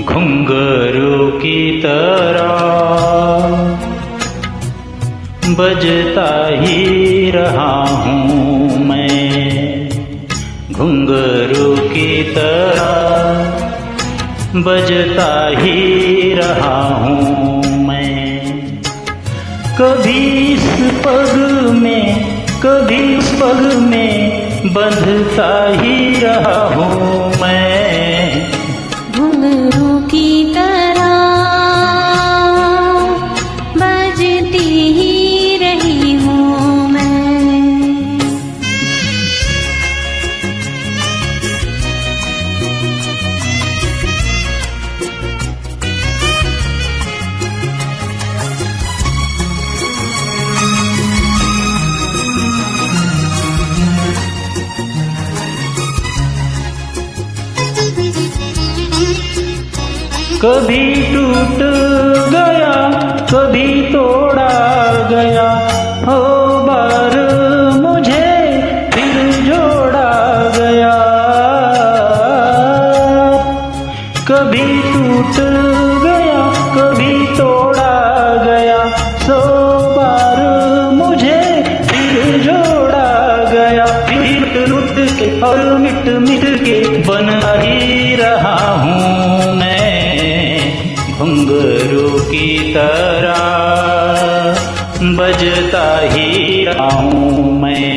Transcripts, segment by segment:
घुंघरू की तरह बजता ही रहा हूँ मैं, घुंघरू की तरह बजता ही रहा हूँ मैं। कभी इस पग में कभी उस पग में बंधता ही रहा हूँ मैं, घुंघरू की तरह बजती ही रही हूँ मैं। कभी टूट गया कभी तोड़ा गया, हो बार मुझे फिर जोड़ा गया। कभी टूट गया कभी तोड़ा गया, सौ बार मुझे फिर जोड़ा गया। फिर लुट के और मिट मिट के बना ही रहा हूँ मैं, घुंघरू की तरह बजता ही रहा हूँ मैं।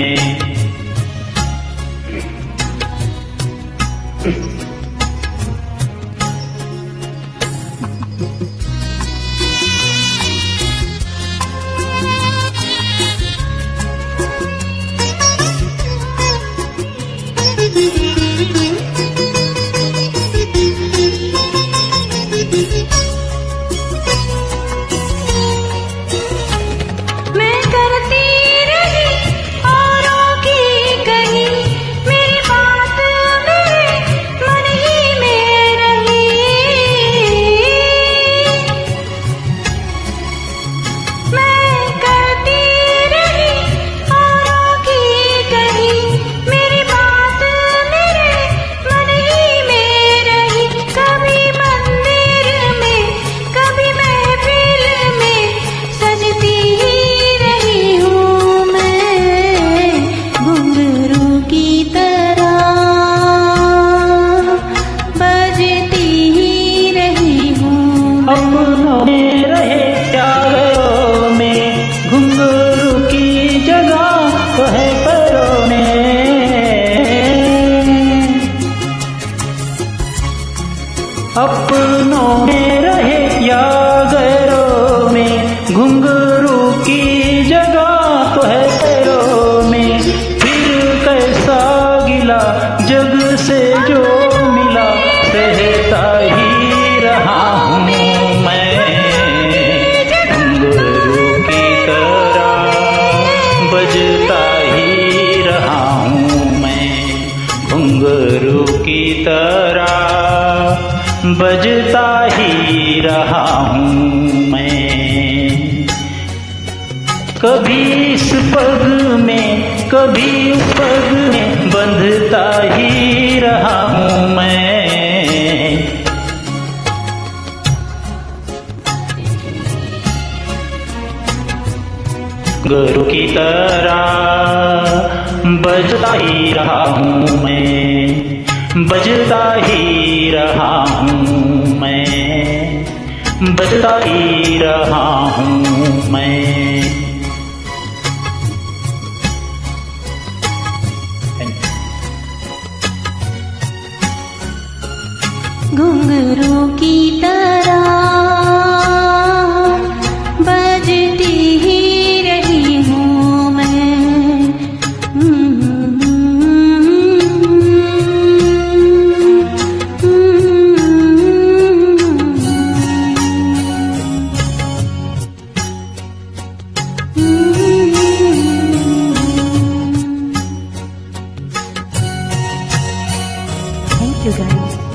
अपनों में रहे प्यारों में, घुंघरू की जगह तो है पैरों में। अपनों में रहे या गैरों में, घुंघरू की जगह तो है पैरों में। फिर कैसा गिला जग से जो मिला, सहता ही रहा हूँ बजता ही रहा हूँ मैं, घुंघरू की तरह बजता ही रहा हूँ मैं। कभी इस पग में कभी उस पग में बंधता ही रहा हूँ मैं, घुंघरू की तरह बजता ही रहा हूँ मैं, बजता ही रहा हूँ मैं, बजता ही रहा हूँ मैं। घुंघरू की तरह बजती ही रही हूँ मैं। Thank you guys.